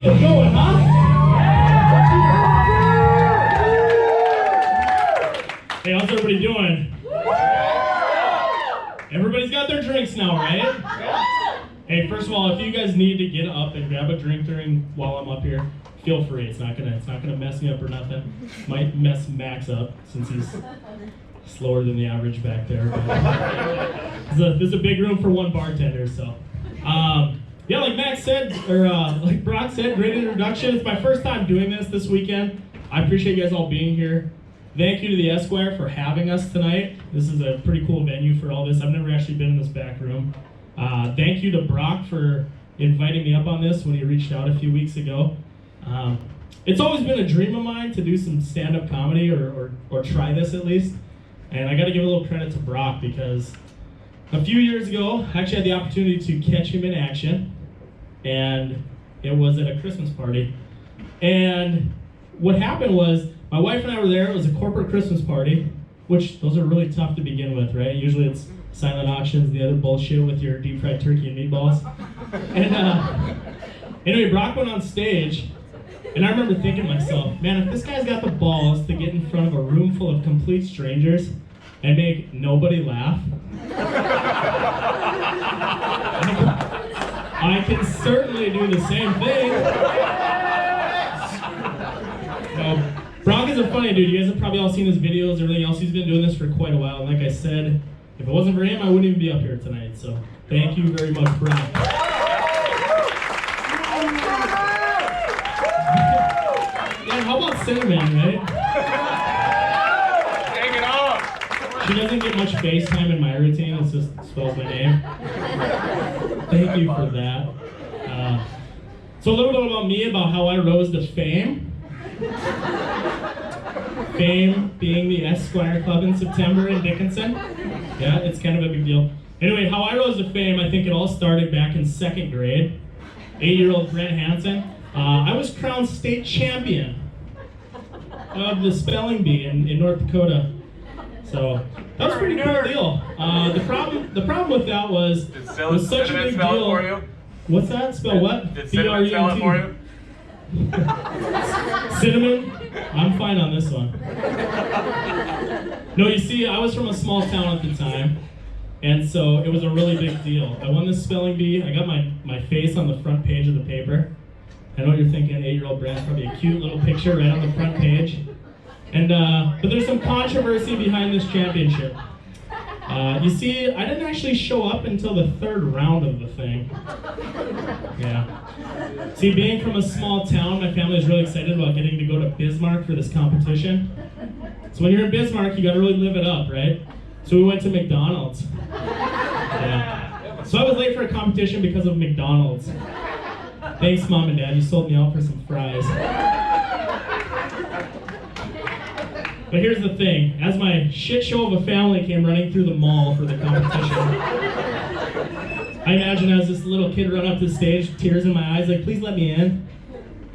Get going, huh? Hey, how's everybody doing? Everybody's got their drinks now, right? Hey, first of all, if you guys need to get up and grab a drink while I'm up here, feel free. It's not gonna mess me up or nothing. Might mess Max up since he's slower than the average back there. There's a big room for one bartender, so. Yeah, like Max said, or like Brock said, great introduction. It's my first time doing this weekend. I appreciate you guys all being here. Thank you to the Esquire for having us tonight. This is a pretty cool venue for all this. I've never actually been in this back room. Thank you to Brock for inviting me up on this when he reached out a few weeks ago. It's always been a dream of mine to do some stand-up comedy or try this at least. And I got to give a little credit to Brock because a few years ago, I actually had the opportunity to catch him in action. And it was at a Christmas party. And what happened was, my wife and I were there. It was a corporate Christmas party, which those are really tough to begin with, right? Usually it's silent auctions, the other bullshit with your deep fried turkey and meatballs. And anyway, Brock went on stage, and I remember thinking to myself, man, if this guy's got the balls to get in front of a room full of complete strangers and make nobody laugh, I can certainly do the same thing. Brock is a funny dude. You guys have probably all seen his videos, everything else. He's been doing this for quite a while. And like I said, if it wasn't for him, I wouldn't even be up here tonight. So thank you very much, Brock. Yeah, how about Cinnamon, right? Take it off. She doesn't get much FaceTime in my routine. It just spells my name. Thank you for that. So a little bit about me, about how I rose to fame. Fame being the Esquire Club in September in Dickinson. Yeah, it's kind of a big deal. Anyway, how I rose to fame, I think it all started back in 2nd grade. 8-year-old Brent Hanson. I was crowned state champion of the spelling bee in North Dakota. So that was a pretty cool deal. The problem with that was it was such a big deal. For you? What's that? Spell what? Did Cinnamon spell it for you? Cinnamon? I'm fine on this one. No, you see, I was from a small town at the time, and so it was a really big deal. I won this spelling bee. I got my face on the front page of the paper. I know what you're thinking, 8-year-old Brent, probably a cute little picture right on the front page. And but there's some controversy behind this championship. You see, I didn't actually show up until the 3rd round of the thing. Yeah. See, being from a small town, my family was really excited about getting to go to Bismarck for this competition. So when you're in Bismarck, you gotta really live it up, right? So we went to McDonald's. Yeah. So I was late for a competition because of McDonald's. Thanks, Mom and Dad, you sold me out for some fries. But here's the thing, as my shit show of a family came running through the mall for the competition, I imagine as this little kid run up to the stage, tears in my eyes, like, please let me in.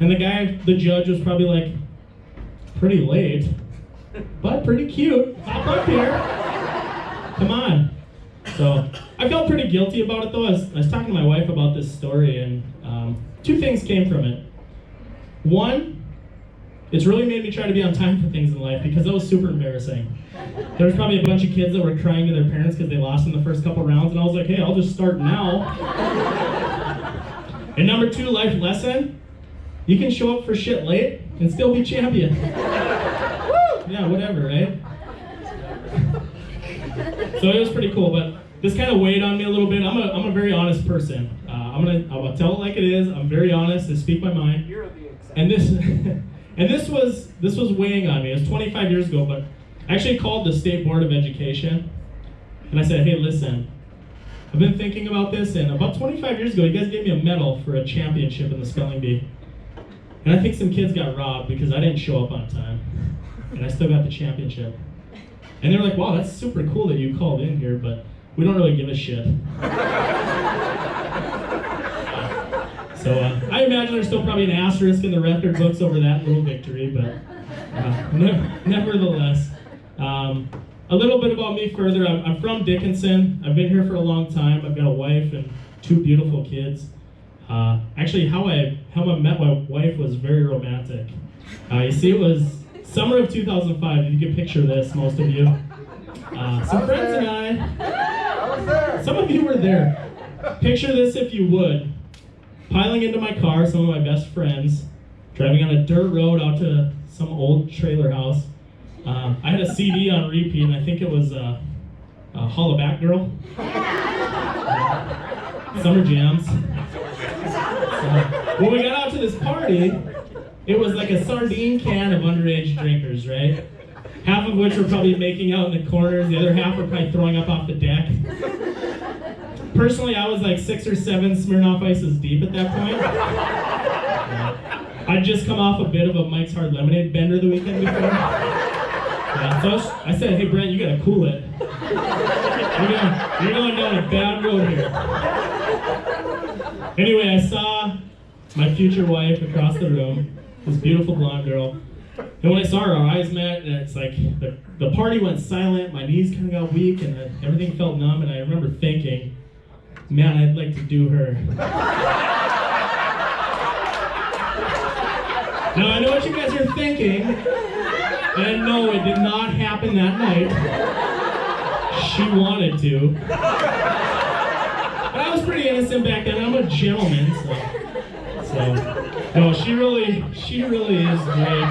And the judge was probably like, pretty late, but pretty cute, hop up here, come on. So I felt pretty guilty about it though. I was talking to my wife about this story, and 2 things came from it. One, it's really made me try to be on time for things in life because that was super embarrassing. There was probably a bunch of kids that were crying to their parents because they lost in the first couple rounds, and I was like, hey, I'll just start now. And number 2, life lesson, you can show up for shit late and still be champion. Yeah, whatever, right? So it was pretty cool, but this kind of weighed on me a little bit. I'm a very honest person. I'm gonna tell it like it is. I'm very honest. I speak my mind. You're the exception. And this was weighing on me. It was 25 years ago, but I actually called the State Board of Education, and I said, hey, listen, I've been thinking about this, and about 25 years ago, you guys gave me a medal for a championship in the spelling bee. And I think some kids got robbed because I didn't show up on time, and I still got the championship. And they were like, wow, that's super cool that you called in here, but we don't really give a shit. So I imagine there's still probably an asterisk in the record books over that little victory, but nevertheless. A little bit about me further. I'm from Dickinson. I've been here for a long time. I've got a wife and 2 beautiful kids. Actually, how I met my wife was very romantic. You see, it was summer of 2005. If you can picture this, most of you. Some friends and I was there. Some of you were there. Picture this if you would. Piling into my car, some of my best friends, driving on a dirt road out to some old trailer house. I had a CD on repeat, and I think it was Holla Back Girl. Summer jams. When we got out to this party, it was like a sardine can of underage drinkers, right? Half of which were probably making out in the corners, the other half were probably throwing up off the deck. Personally, I was like 6 or 7 Smirnoff Ices deep at that point. I'd just come off a bit of a Mike's Hard Lemonade bender the weekend before. So I said, hey Brent, you gotta cool it. You're going down a bad road here. Anyway, I saw my future wife across the room, this beautiful blonde girl. And when I saw her, our eyes met, and it's like the party went silent, my knees kind of got weak, and everything felt numb, and I remember thinking, man, I'd like to do her. Now, I know what you guys are thinking, and no, it did not happen that night. She wanted to. But I was pretty innocent back then. I'm a gentleman, so no, she really is great.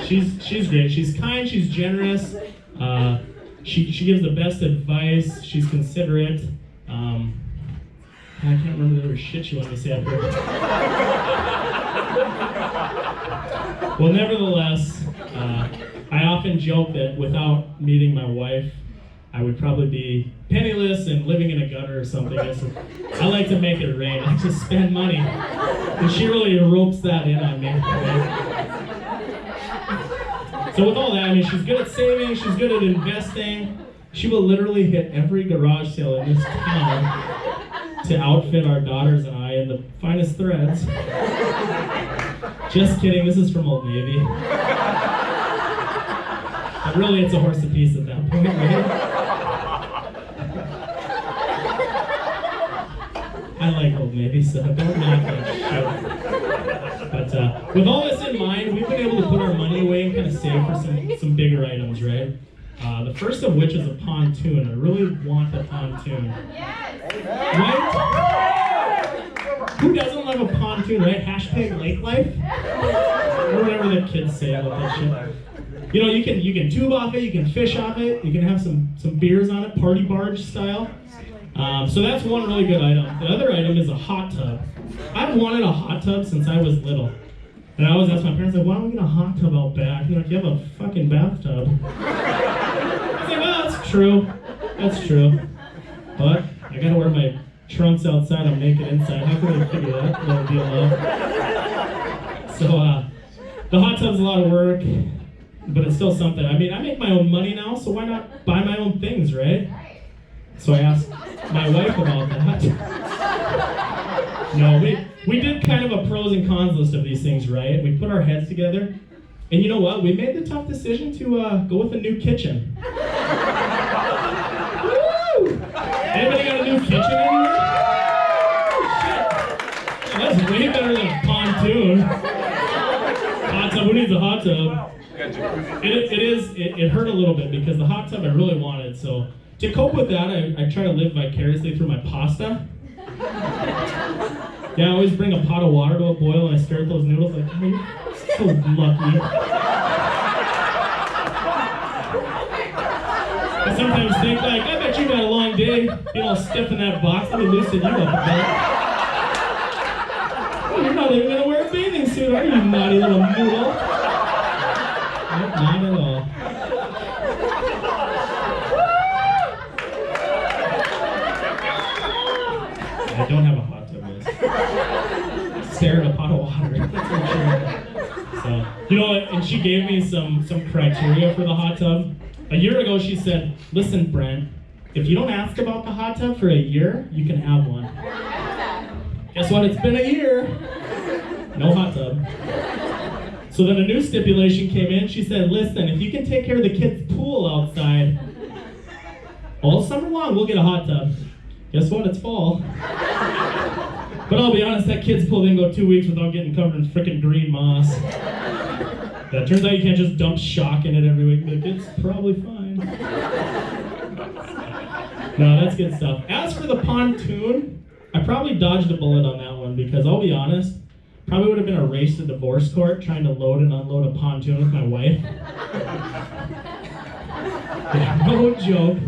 She's great. She's kind, she's generous. She gives the best advice. She's considerate. I can't remember the other shit she wanted to say up here. Well, nevertheless, I often joke that without meeting my wife, I would probably be penniless and living in a gutter or something. I like to make it rain. I like to spend money. And she really ropes that in on me. Right? So with all that, I mean, she's good at saving, she's good at investing. She will literally hit every garage sale in this town to outfit our daughters and I in the finest threads. Just kidding, this is from Old Navy. But really, it's a horse apiece at that point, right? I like Old Navy, so don't knock that shit. But with all this in mind, we've been able to put our money away and kind of save for some bigger items, right? The first of which is a pontoon. I really want a pontoon. Right? Who doesn't love a pontoon, right? Hashtag lake life? Or whatever the kids say about that shit. You know, you can tube off it, you can fish off it, you can have some beers on it, party barge style. So that's one really good item. The other item is a hot tub. I've wanted a hot tub since I was little. And I always ask my parents, like, why don't we get a hot tub out back? They're like, you have a fucking bathtub. I was like, well, that's true. That's true. But I gotta wear my trunks outside, I'm naked inside. How can I figure that little deal out? So, the hot tub's a lot of work, but it's still something. I mean, I make my own money now, so why not buy my own things, right? So I asked my wife about that. No, we did kind of a pros and cons list of these things, right? We put our heads together, and you know what? We made the tough decision to go with a new kitchen. Woo! Anybody got a new kitchen anywhere? Shit. That's way better than a pontoon. Hot tub, who needs a hot tub? It hurt a little bit because the hot tub I really wanted, so to cope with that, I try to live vicariously through my pasta. Yeah, I always bring a pot of water to a boil and I stare at those noodles like, oh, you're so lucky. I sometimes think like, I bet you've had a long day, being all stiff in that box, let me loosen you up a bit. Oh, you're not even gonna wear a bathing suit, are you, naughty little noodle? Nope, not at all. I don't have a hot tub, guys. Stare at a pot of water. That's what I'm sure. So, you know what? And she gave me some criteria for the hot tub. A year ago, she said, listen, Brent, if you don't ask about the hot tub for a year, you can have one. Guess what? It's been a year. No hot tub. So then a new stipulation came in. She said, listen, if you can take care of the kids' pool outside, all summer long, we'll get a hot tub. guess what? It's fall. But I'll be honest, that kid's pool didn't go 2 weeks without getting covered in frickin' green moss. That turns out you can't just dump shock in it every week, but it's probably fine. No, that's good stuff. As for the pontoon, I probably dodged a bullet on that one because I'll be honest, probably would have been a race to divorce court trying to load and unload a pontoon with my wife. Yeah, no joke.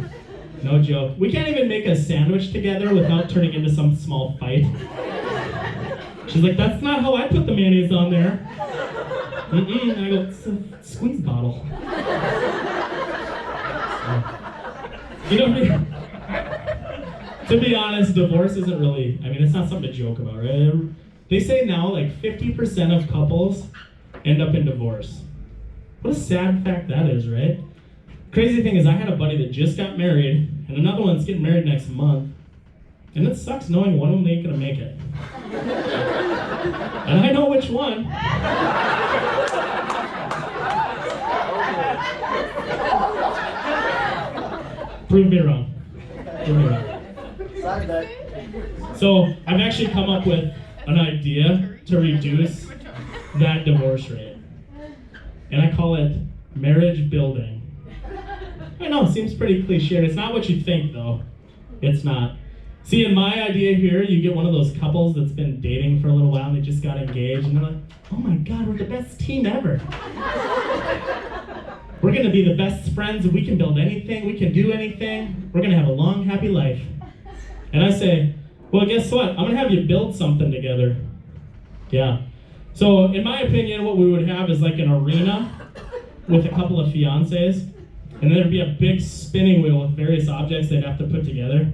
No joke. We can't even make a sandwich together without turning into some small fight. She's like, that's not how I put the mayonnaise on there. And I go, it's a squeeze bottle. You know, to be honest, divorce isn't really, I mean, it's not something to joke about, right? They say now like 50% of couples end up in divorce. What a sad fact that is, right? Crazy thing is I had a buddy that just got married and another one's getting married next month. And it sucks knowing one of them ain't gonna make it. And I know which one. Prove me wrong. Prove me wrong. So I've actually come up with an idea to reduce that divorce rate. And I call it marriage building. I know, it seems pretty cliche. It's not what you think, though. It's not. See, in my idea here, you get one of those couples that's been dating for a little while and they just got engaged, and they're like, oh my God, we're the best team ever. We're going to be the best friends, and we can build anything, we can do anything. We're going to have a long, happy life. And I say, well, guess what? I'm going to have you build something together. Yeah. So, in my opinion, what we would have is like an arena with a couple of fiancés, and then there'd be a big spinning wheel with various objects they'd have to put together.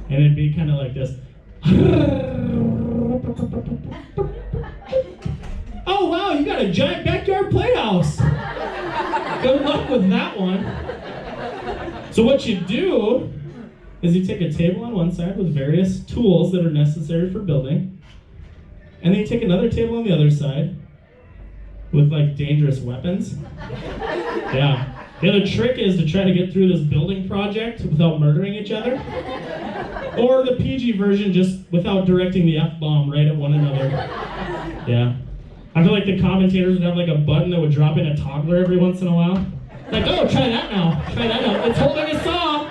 And it'd be kind of like this. Oh wow, you got a giant backyard playhouse. Good luck with that one. So what you do is you take a table on one side with various tools that are necessary for building, and then you take another table on the other side with like dangerous weapons. Yeah. The other trick is to try to get through this building project without murdering each other. Or the PG version, just without directing the F-bomb right at one another. Yeah. I feel like the commentators would have like a button that would drop in a toddler every once in a while. Like, oh, try that now. Try that now. It's holding a saw.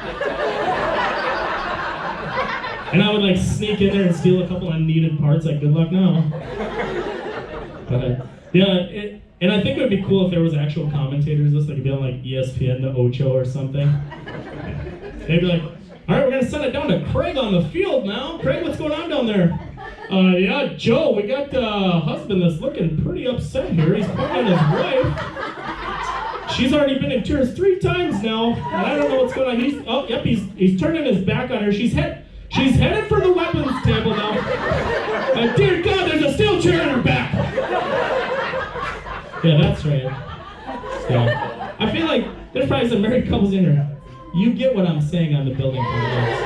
And I would like sneak in there and steal a couple unneeded parts, like, good luck now. But, yeah, and I think it would be cool if there was actual commentators, just like it'd be on like ESPN, the Ocho or something. They'd be like, all right, we're gonna send it down to Craig on the field now. Craig, what's going on down there? Yeah, Joe, we got a husband that's looking pretty upset here. He's pointing at his wife. She's already been in tears 3 times now, and I don't know what's going on. He's turning his back on her. She's headed for the weapons table now. And dear God, there's a steel chair in her back. Yeah, that's right. Yeah. I feel like there's probably some married couples in here. You get what I'm saying on the building projects.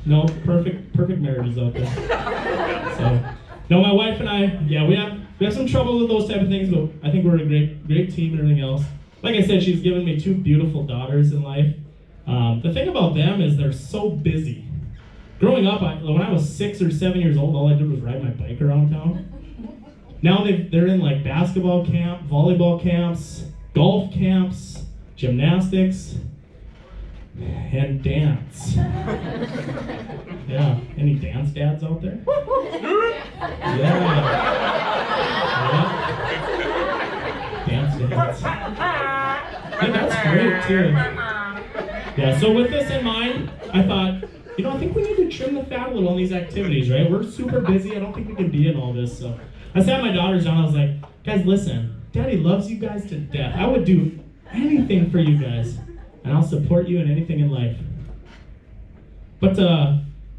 No, perfect marriages out there. So, no, my wife and I, yeah, we have some trouble with those type of things, but I think we're a great team and everything else. Like I said, she's given me 2 beautiful daughters in life. The thing about them is they're so busy. Growing up, when I was 6 or 7 years old, all I did was ride my bike around town. Now they're in like basketball camp, volleyball camps, golf camps, gymnastics, and dance. Yeah, any dance dads out there? Yeah. Dance dads. Yeah, that's great too. Yeah, so with this in mind, I thought, I think we need to trim the fat a little on these activities, right? We're super busy. I don't think we can be in all this. So I sat my daughters down. I was like, guys, listen. Daddy loves you guys to death. I would do anything for you guys. And I'll support you in anything in life. But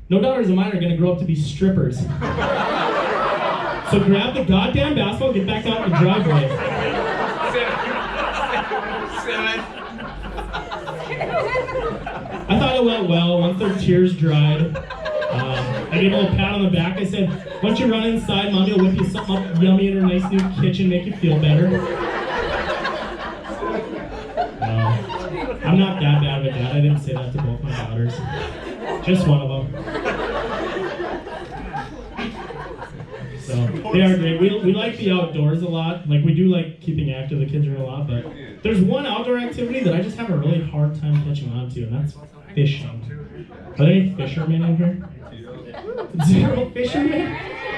no daughters of mine are going to grow up to be strippers. So grab the goddamn basketball, get back out in the driveway. I thought it went well once their tears dried. I gave a little pat on the back. I said, why don't you run inside? Mommy will whip you something up yummy in her nice new kitchen, make you feel better. I I'm not that bad of a dad. I didn't say that to both my daughters. Just one of them. So they are great. We like the outdoors a lot. Like we do like keeping active. The kids are in a lot, but there's one outdoor activity that I just have a really hard time catching on to, and that's fishing. Are there any fishermen in here? 0 fishermen?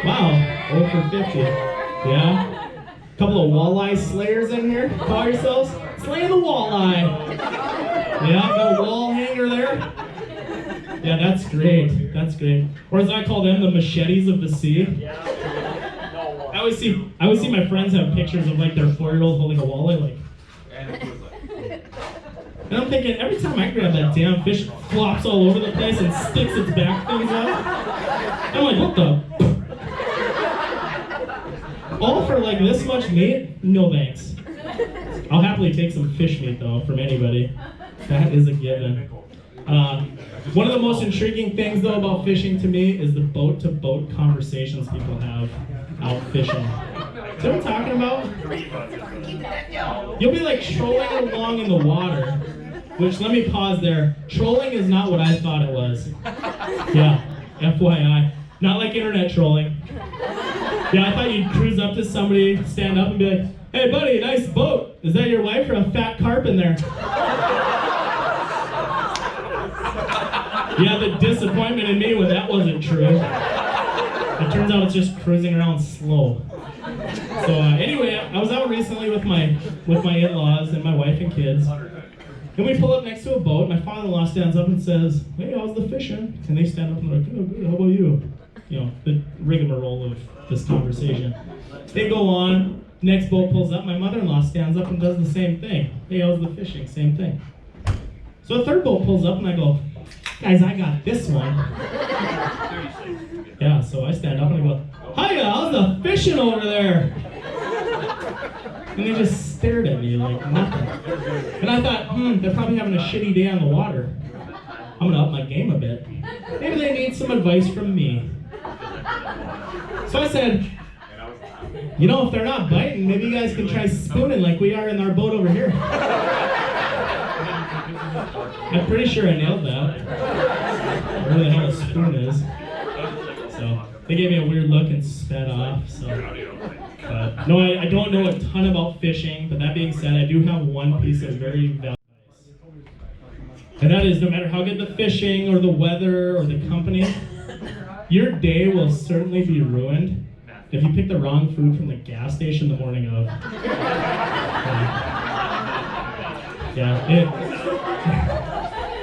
Wow, 0 for 50. Yeah. Couple of walleye slayers in here. Call yourselves slaying the walleye. Yeah, got a wall hanger there. Yeah, that's great. That's great. Or as I call them, the machetes of the sea. I always see my friends have pictures of like their 4-year-old holding a walleye, like. And I'm thinking, every time I grab that damn fish, it flops all over the place and sticks its back things out. I'm like, what the? All for like this much meat? No thanks. I'll happily take some fish meat though from anybody. That is a given. One of the most intriguing things though about fishing to me is the boat-to-boat conversations people have out fishing. You know what I'm talking about? You'll be like trolling along in the water, which let me pause there. Trolling is not what I thought it was. Yeah, FYI. Not like internet trolling. Yeah, I thought you'd cruise up to somebody, stand up and be like, hey buddy, nice boat. Is that your wife or a fat carp in there? Yeah, the disappointment in me when that wasn't true. It turns out it's just cruising around slow. So anyway, I was out recently with my in-laws and my wife and kids. And we pull up next to a boat. My father-in-law stands up and says, hey, how's the fishing? And they stand up and they're like, oh, good, how about you? You know, the rigmarole of this conversation. They go on, next boat pulls up, my mother-in-law stands up and does the same thing. Hey, how's the fishing? Same thing. So a third boat pulls up and I go, guys, I got this one. Yeah, so I stand up and I go, hiya, how's the fishing over there? And they just stared at me like nothing. And I thought, they're probably having a shitty day on the water. I'm gonna up my game a bit. Maybe they need some advice from me. So I said, you know, if they're not biting, maybe you guys can try spooning like we are in our boat over here. I'm pretty sure I nailed that. Whatever the hell a spoon is. So they gave me a weird look and sped off. So, but no, I don't know a ton about fishing. But that being said, I do have one piece of very valuable advice, and that is, no matter how good the fishing or the weather or the company, your day will certainly be ruined if you pick the wrong food from the gas station the morning of.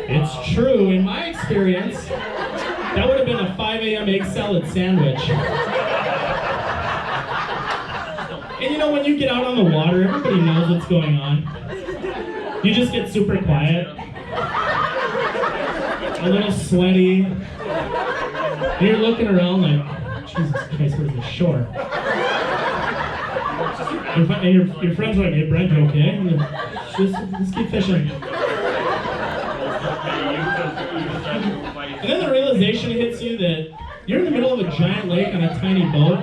It's true. In my experience, that would have been a 5 a.m. egg salad sandwich. And you know, when you get out on the water, everybody knows what's going on. You just get super quiet, a little sweaty, and you're looking around like, Jesus Christ, where's the shore? And your friends are like, hey Brent, you okay? And let's keep fishing. And then the realization hits you that you're in the middle of a giant lake on a tiny boat,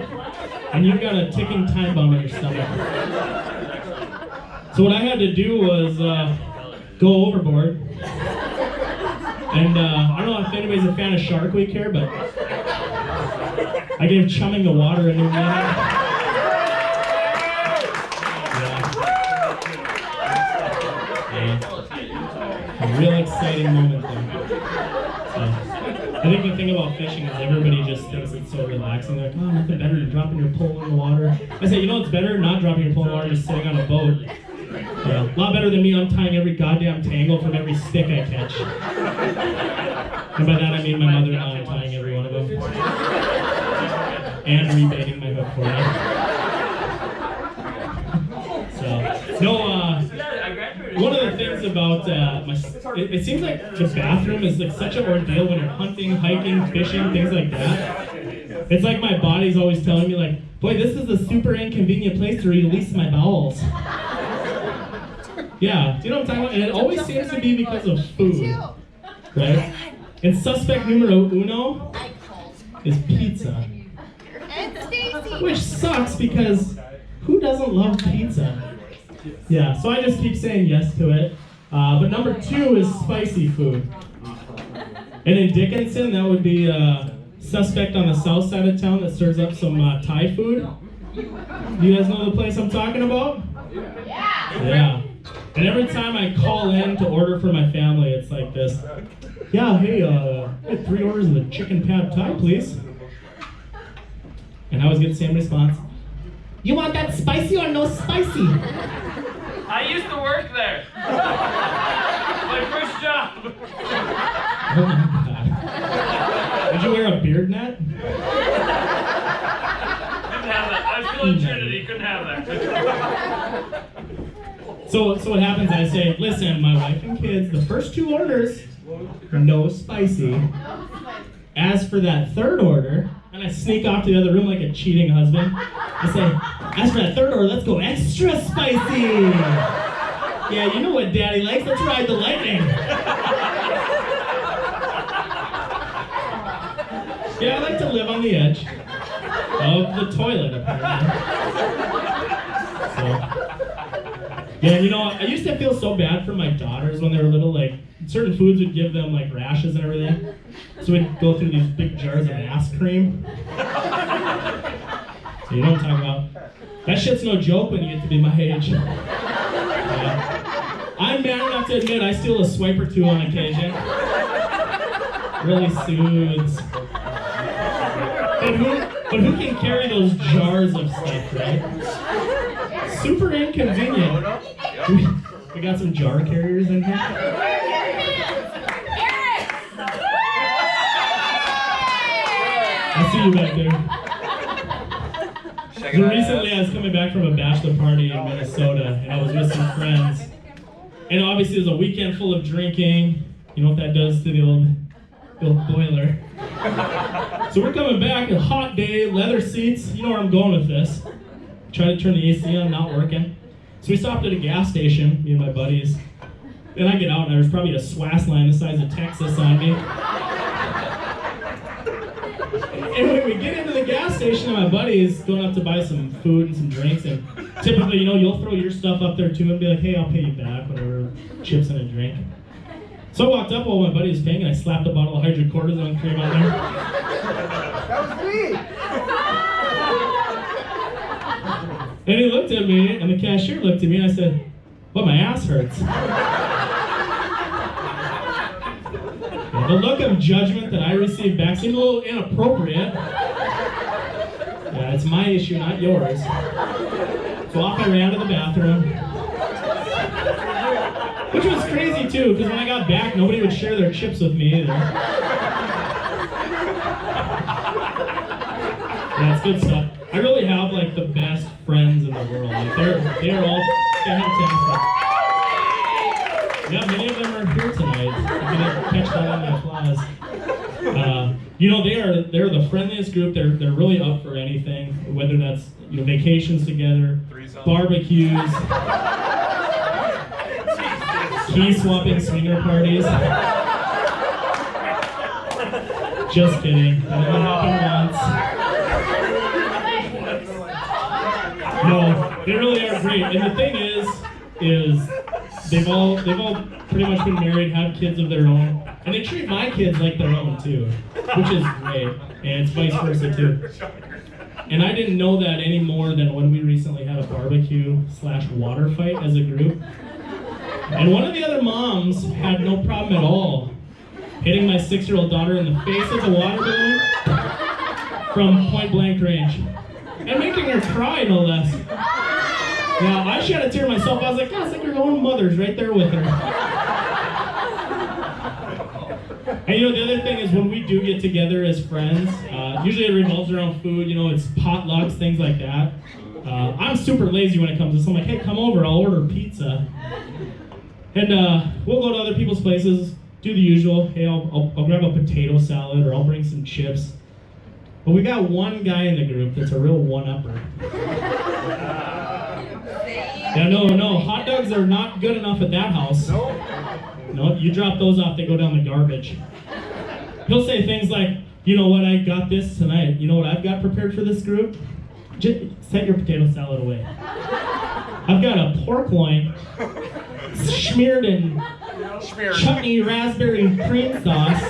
and you've got a ticking time bomb in your stomach. So what I had to do was go overboard. And I don't know if anybody's a fan of Shark Week here, but I gave chumming the water a new meaning. A real exciting moment there. So, I think the thing about fishing is everybody just thinks it's so relaxing. They're like, oh, nothing better than dropping your pole in the water. I say, you know what's better? Not dropping your pole in the water, just sitting on a boat. Yeah, a lot better than me untying every goddamn tangle from every stick I catch. And by that I mean my mother-in-law untying every one of them. And rebaiting my hook for me. So, no, one of the things about it seems like the bathroom is like such an ordeal when you're hunting, hiking, fishing, things like that. It's like my body's always telling me like, boy, this is a super inconvenient place to release my bowels. Yeah, do you know what I'm talking about? And it always seems to be because of food, right? And suspect numero uno is pizza. Which sucks because who doesn't love pizza? Yeah, so I just keep saying yes to it. But number 2 is spicy food. And in Dickinson, that would be a suspect on the south side of town that serves up some Thai food. Do you guys know the place I'm talking about? Yeah. And every time I call in to order for my family, it's like this. Yeah, hey, I had 3 orders of the chicken pad Thai, please. And I always get the same response. You want that spicy or no spicy? I used to work there. My first job. Oh my God. Did you wear a beard net? Couldn't have that. I was still in Trinity. Couldn't have that. So what happens, I say, listen, my wife and kids, the first 2 orders, no spicy. As for that 3rd order, and I sneak off to the other room like a cheating husband, I say, as for that 3rd order, let's go extra spicy. Yeah, you know what Daddy likes, let's ride the lightning. Yeah, I like to live on the edge of the toilet, apparently. So, yeah, you know, I used to feel so bad for my daughters when they were little, like, certain foods would give them, like, rashes and everything. So we'd go through these big jars of ass cream. So you know what I'm talking about? That shit's no joke when you get to be my age. I'm man enough to admit I steal a swipe or 2 on occasion. Really soothes. But who can carry those jars of stuff, right? Super inconvenient. We got some jar carriers in here. I see you back there. So recently I was coming back from a bachelor party in Minnesota, and I was with some friends. And obviously it was a weekend full of drinking. You know what that does to the old boiler. So we're coming back, a hot day, leather seats. You know where I'm going with this. Try to turn the AC on, not working. So we stopped at a gas station, me and my buddies. Then I get out and there's probably a SWAS line the size of Texas on me. And when we get into the gas station, and my buddy's going up to buy some food and some drinks, and typically, you know, you'll throw your stuff up there too and be like, hey, I'll pay you back, whatever, chips and a drink. So I walked up while my buddy was paying, and I slapped a bottle of hydrocortisone cream on there. That was me! And he looked at me, and the cashier looked at me, and I said, well, my ass hurts. And the look of judgment that I received back seemed a little inappropriate. Yeah, it's my issue, not yours. So off I ran to the bathroom. Which was crazy too, because when I got back, nobody would share their chips with me either. Yeah, it's good stuff. I really have like the best friends in the world. Like they're all fantastic. Yeah, many of them are here tonight. I'm gonna catch that on the applause. You know, they're the friendliest group. They're really up for anything, whether that's, you know, vacations together, barbecues, key swapping swinger parties. Just kidding. That only happened once. No, they really are great. And the thing is they've all pretty much been married, have kids of their own, and they treat my kids like their own too, which is great. And it's vice versa too. And I didn't know that any more than when we recently had a barbecue/water fight as a group. And one of the other moms had no problem at all hitting my 6-year-old daughter in the face with a water balloon from point blank range. And making her cry, no less. Now, I shed a tear myself. I was like, God, it's like your own mother's right there with her. And you know, the other thing is when we do get together as friends, usually it revolves around food, you know, it's potlucks, things like that. I'm super lazy when it comes to this. I'm like, hey, come over, I'll order pizza. And we'll go to other people's places, do the usual. Hey, I'll grab a potato salad or I'll bring some chips. But we got one guy in the group that's a real one-upper. Yeah, no, hot dogs are not good enough at that house. No, you drop those off, they go down the garbage. He'll say things like, you know what, I got this tonight. You know what I've got prepared for this group? Just set your potato salad away. I've got a pork loin smeared in chutney raspberry cream sauce,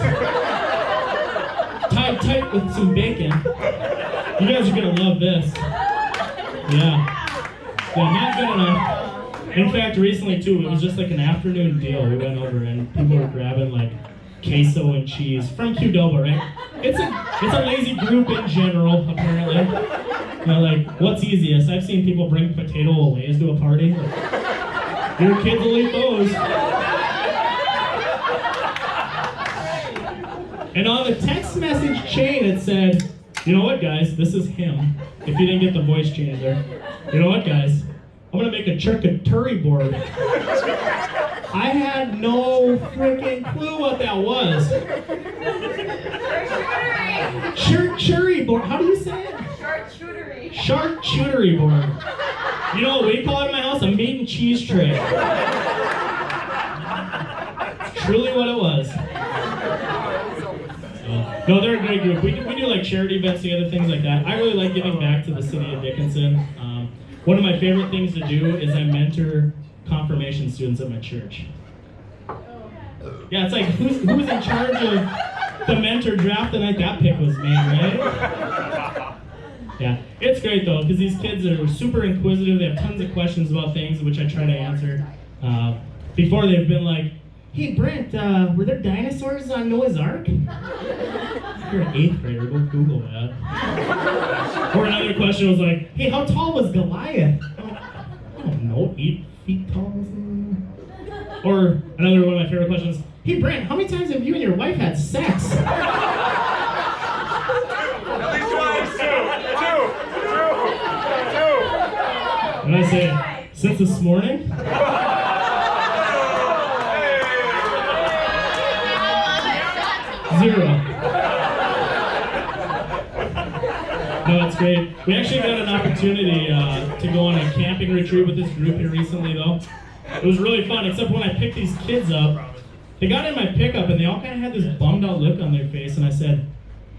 tied tight with some bacon. You guys are gonna love this. Yeah, not good enough. In fact, recently too, it was just like an afternoon deal. We went over and people were grabbing like queso and cheese from Qdoba, right? It's a lazy group in general, apparently. You know, like, what's easiest? I've seen people bring potato Olays to a party. Like, your kids will eat those. And on the text message chain, it said, you know what, guys? This is him. If you didn't get the voice change there. You know what, guys? I'm gonna make a charcuterie board. I had no freaking clue what that was. Charcuterie board. How do you say it? Charcuterie. Charcuterie board. You know what we call it in my house? A meat and cheese tray. Truly what it was. No, they're a great group. We do like charity events together, things like that. I really like giving back to the city of Dickinson. One of my favorite things to do is I mentor confirmation students at my church. Yeah, it's like, who's in charge of the mentor draft the night that pick was made, right? Yeah, it's great though, because these kids are super inquisitive. They have tons of questions about things, which I try to answer. Before they've been like, hey Brent, were there dinosaurs on Noah's Ark? You're an 8th grader, go Google that. Or another question was like, hey, how tall was Goliath? I don't know, 8 feet tall? Or another one of my favorite questions, hey Brent, how many times have you and your wife had sex? At least twice. Two. And I say, since this morning? Zero. No, it's great. We actually got an opportunity to go on a camping retreat with this group here recently, though. It was really fun, except when I picked these kids up, they got in my pickup and they all kind of had this bummed out look on their face, and I said,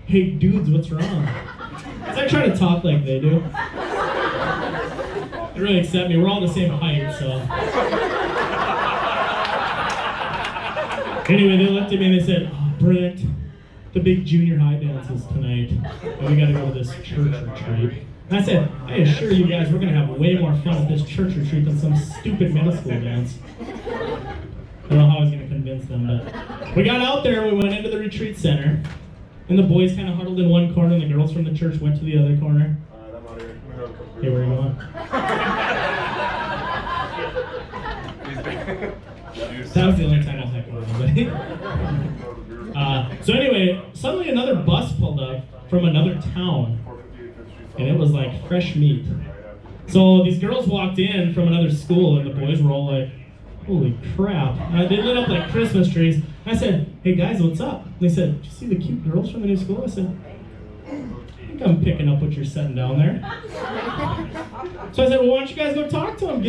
hey dudes, what's wrong? Because I try to talk like they do. They really accept me. We're all the same height, so. Anyway, they looked at me and they said, oh, Brent, the big junior high dance is tonight, and we gotta go to this church retreat. And I said, I assure you guys, we're gonna have way more fun at this church retreat than some stupid middle school dance. I don't know how I was gonna convince them, but we got out there, we went into the retreat center, and the boys kind of huddled in one corner, and the girls from the church went to the other corner. Alright, I'm out of here. Hey, where are you going? That was the only time I'll heckle anybody. So anyway, suddenly another bus pulled up from another town, and it was like fresh meat. So these girls walked in from another school, and the boys were all like, holy crap. They lit up like Christmas trees. I said, hey guys, what's up? And they said, did you see the cute girls from the new school? I said, I think I'm picking up what you're setting down there. So I said, well, why don't you guys go talk to them,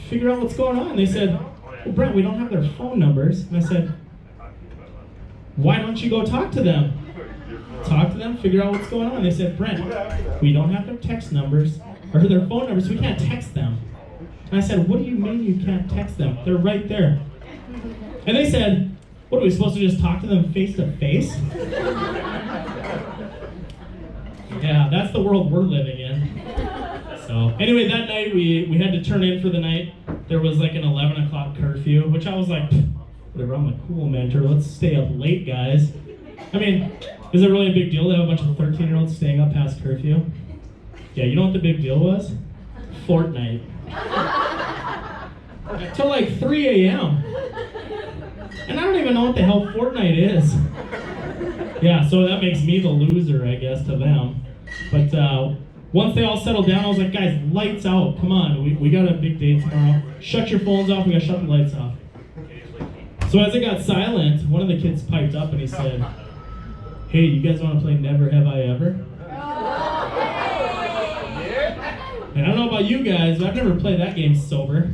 figure out what's going on. And they said, well, Brent, we don't have their phone numbers. And I said, why don't you go talk to them? Talk to them, figure out what's going on. They said, Brent, we don't have their text numbers or their phone numbers, we can't text them. And I said, what do you mean you can't text them? They're right there. And they said, what, are we supposed to just talk to them face to face? Yeah, that's the world we're living in. So anyway, that night we had to turn in for the night. There was like an 11 o'clock curfew, which I was like, whatever, I'm a cool mentor. Let's stay up late, guys. I mean, is it really a big deal to have a bunch of 13-year-olds staying up past curfew? Yeah, you know what the big deal was? Fortnite. Till like 3 a.m. And I don't even know what the hell Fortnite is. Yeah, so that makes me the loser, I guess, to them. But once they all settled down, I was like, guys, lights out. Come on, we got a big day tomorrow. Shut your phones off, we gotta shut the lights off. So as it got silent, one of the kids piped up and he said, hey, you guys wanna play Never Have I Ever? And I don't know about you guys, but I've never played that game sober.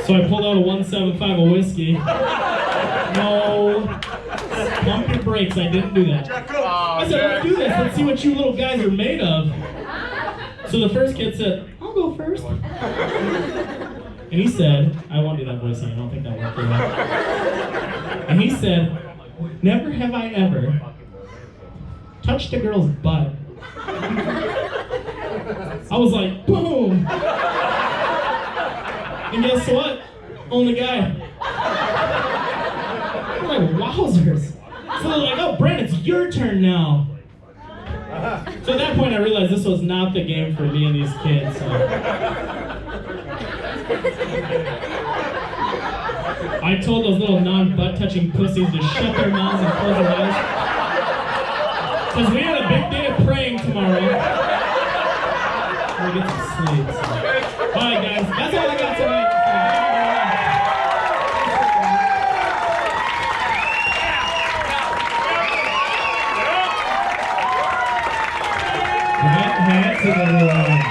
So I pulled out a 175 of whiskey. No. Pump your brakes, I didn't do that. I said, let's do this, let's see what you little guys are made of. So the first kid said, oh, I'll go first. And he said, I won't do that voice again, I don't think that worked very well. And he said, never have I ever touched a girl's butt. I was like, boom! And guess what? Only guy. I'm like, wowzers. So they're like, oh, Brent, it's your turn now. So at that point I realized this was not the game for me and these kids. So. I told those little non-butt touching pussies to shut their mouths and close their eyes. Because we had a big day of praying tomorrow. We'll get some sleep. So. Alright guys, that's all I got tonight. Brent Hanson, everyone.